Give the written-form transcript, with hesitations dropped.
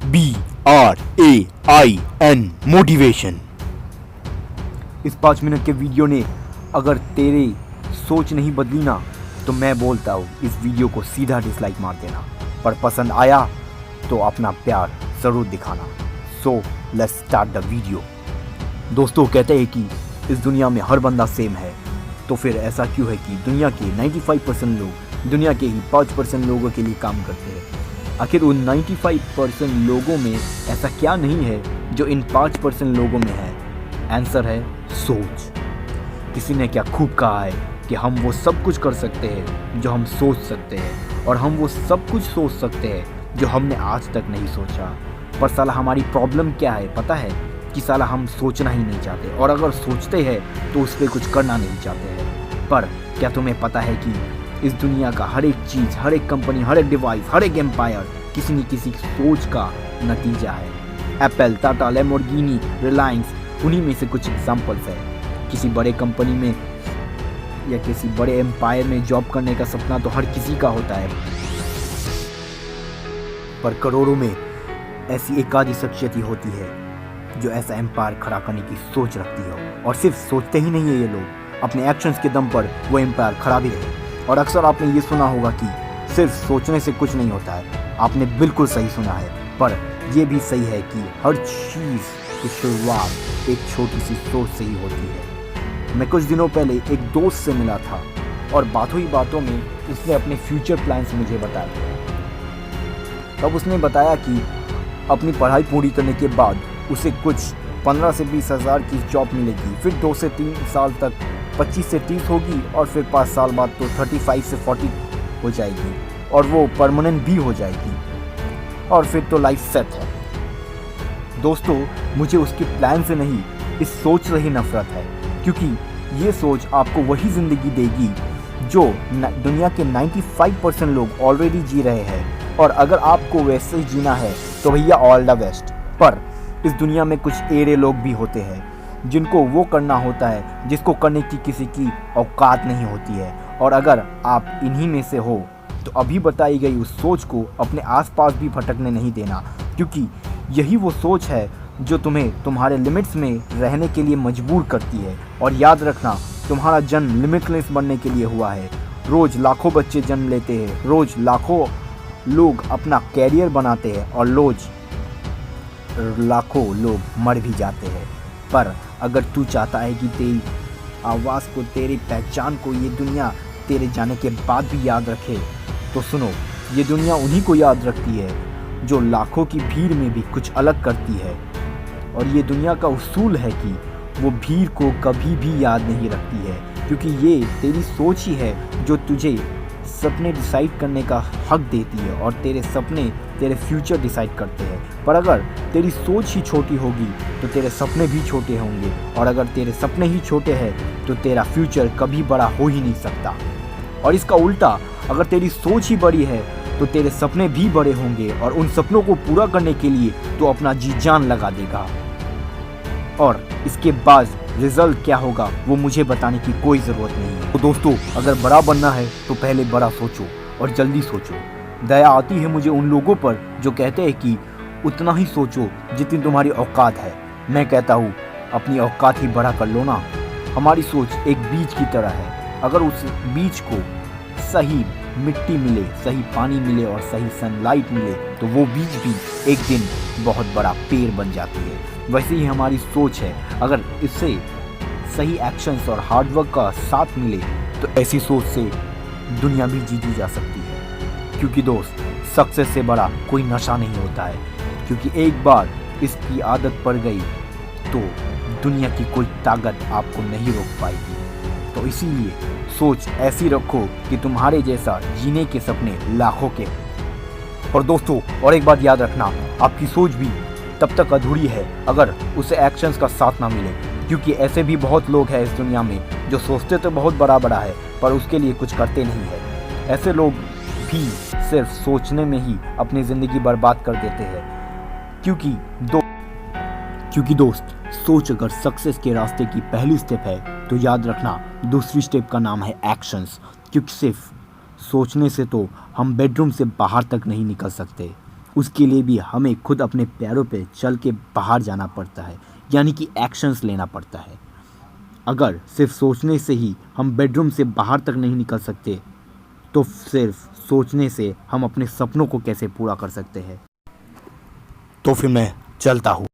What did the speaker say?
MOBRAIN motivation. इस 5 minute के video ने अगर तेरे सोच नहीं बदली ना तो मैं बोलता हूँ इस वीडियो को सीधा डिसलाइक मार देना, पर पसंद आया तो अपना प्यार ज़रूर दिखाना। So let's start the video. दोस्तों, कहते हैं कि इस दुनिया में हर बंदा सेम है, तो फिर ऐसा क्यों है कि दुनिया के 95% लोग दुनिया के ही 5% लोगों के लिए काम करते हैं? आखिर उन 95% लोगों में ऐसा क्या नहीं है जो इन 5% लोगों में है? आंसर है सोच। किसी ने क्या खूब कहा है कि हम वो सब कुछ कर सकते हैं जो हम सोच सकते हैं, और हम वो सब कुछ सोच सकते हैं जो हमने आज तक नहीं सोचा। पर साला हमारी प्रॉब्लम क्या है पता है? कि साला हम सोचना ही नहीं चाहते, और अगर सोचते हैं तो उस पर कुछ करना नहीं चाहते हैं। पर क्या तुम्हें पता है कि इस दुनिया का हर एक चीज़, हर एक कंपनी, हर एक डिवाइस, हर एक एम्पायर किसी न किसी सोच का नतीजा है। एप्पल, टाटा, लैम्बोर्गिनी, रिलायंस उन्हीं में से कुछ एग्जाम्पल्स है। किसी बड़े कंपनी में या किसी बड़े एम्पायर में जॉब करने का सपना तो हर किसी का होता है, पर करोड़ों में ऐसी एक आधी शख्सियत ही होती है जो ऐसा एम्पायर खड़ा करने की सोच रखती है। और सिर्फ सोचते ही नहीं है ये लोग, अपने एक्शंस के दम पर वो एम्पायर खड़ा भी रहे। और अक्सर आपने ये सुना होगा कि सिर्फ सोचने से कुछ नहीं होता है। आपने बिल्कुल सही सुना है, पर यह भी सही है कि हर चीज़ की शुरुआत एक छोटी सी सोच से ही होती है। मैं कुछ दिनों पहले एक दोस्त से मिला था, और बातों ही बातों में उसने अपने फ्यूचर प्लान्स मुझे बताए। तब उसने बताया कि अपनी पढ़ाई पूरी करने के बाद उसे कुछ 15 से 20 हज़ार की जॉब मिलेगी, फिर 2 से 3 साल तक 25 से 30 होगी, और फिर 5 साल बाद तो 35 से 40 हो जाएगी, और वो परमानेंट भी हो जाएगी, और फिर तो लाइफ सेट है। दोस्तों, मुझे उसके प्लान से नहीं, इस सोच से ही नफरत है, क्योंकि ये सोच आपको वही ज़िंदगी देगी जो दुनिया के 95% लोग ऑलरेडी जी रहे हैं। और अगर आपको वैसे ही जीना है तो भैया ऑल द बेस्ट। पर इस दुनिया में कुछ एड़े लोग भी होते हैं जिनको वो करना होता है जिसको करने की किसी की औकात नहीं होती है। और अगर आप इन्हीं में से हो तो अभी बताई गई उस सोच को अपने आसपास भी भटकने नहीं देना, क्योंकि यही वो सोच है जो तुम्हें तुम्हारे लिमिट्स में रहने के लिए मजबूर करती है। और याद रखना, तुम्हारा जन्म लिमिटलेस बनने के लिए हुआ है। रोज़ लाखों बच्चे जन्म लेते हैं, रोज़ लाखों लोग अपना कैरियर बनाते हैं, और रोज़ लाखों लोग मर भी जाते हैं। पर अगर तू चाहता है कि तेरी आवाज़ को, तेरी पहचान को ये दुनिया तेरे जाने के बाद भी याद रखे, तो सुनो, ये दुनिया उन्हीं को याद रखती है जो लाखों की भीड़ में भी कुछ अलग करती है। और ये दुनिया का उसूल है कि वो भीड़ को कभी भी याद नहीं रखती है, क्योंकि ये तेरी सोच ही है जो तुझे सपने डिसाइड करने का हक देती है, और तेरे सपने तेरे फ्यूचर डिसाइड करते हैं। पर अगर तेरी सोच ही छोटी होगी तो तेरे सपने भी छोटे होंगे, और अगर तेरे सपने ही छोटे हैं तो तेरा फ्यूचर कभी बड़ा हो ही नहीं सकता। और इसका उल्टा, अगर तेरी सोच ही बड़ी है तो तेरे सपने भी बड़े होंगे, और उन सपनों को पूरा करने के लिए तो अपना जी जान लगा देगा। और इसके बाद रिजल्ट क्या होगा वो मुझे बताने की कोई ज़रूरत नहीं है। तो दोस्तों, अगर बड़ा बनना है तो पहले बड़ा सोचो, और जल्दी सोचो। दया आती है मुझे उन लोगों पर जो कहते हैं कि उतना ही सोचो जितनी तुम्हारी औकात है। मैं कहता हूँ अपनी औकात ही बड़ा कर लो ना। हमारी सोच एक बीज की तरह है, अगर उस बीज को सही मिट्टी मिले, सही पानी मिले और सही सनलाइट मिले तो वो बीज भी एक दिन बहुत बड़ा पेड़ बन जाती है। वैसे ही हमारी सोच है, अगर इससे सही एक्शंस और हार्डवर्क का साथ मिले तो ऐसी सोच से दुनिया भी जीती जा सकती है। क्योंकि दोस्त, सक्सेस से बड़ा कोई नशा नहीं होता है, क्योंकि एक बार इसकी आदत पड़ गई तो दुनिया की कोई ताकत आपको नहीं रोक पाएगी। तो इसीलिए सोच ऐसी रखो कि तुम्हारे जैसा जीने के सपने लाखों के। और दोस्तों, और एक बात याद रखना, आपकी सोच भी तब तक अधूरी है अगर उसे एक्शंस का साथ ना मिले, क्योंकि ऐसे भी बहुत लोग हैं इस दुनिया में जो सोचते तो बहुत बड़ा बड़ा है पर उसके लिए कुछ करते नहीं है। ऐसे लोग भी सिर्फ सोचने में ही अपनी ज़िंदगी बर्बाद कर देते हैं। क्योंकि दोस्त, सोच अगर सक्सेस के रास्ते की पहली स्टेप है तो याद रखना दूसरी स्टेप का नाम है एक्शंस। क्योंकि सिर्फ सोचने से तो हम बेडरूम से बाहर तक नहीं निकल सकते, उसके लिए भी हमें खुद अपने पैरों पे चल के बाहर जाना पड़ता है, यानी कि एक्शंस लेना पड़ता है। अगर सिर्फ सोचने से ही हम बेडरूम से बाहर तक नहीं निकल सकते, तो सिर्फ सोचने से हम अपने सपनों को कैसे पूरा कर सकते हैं। तो फिर मैं चलता हूँ।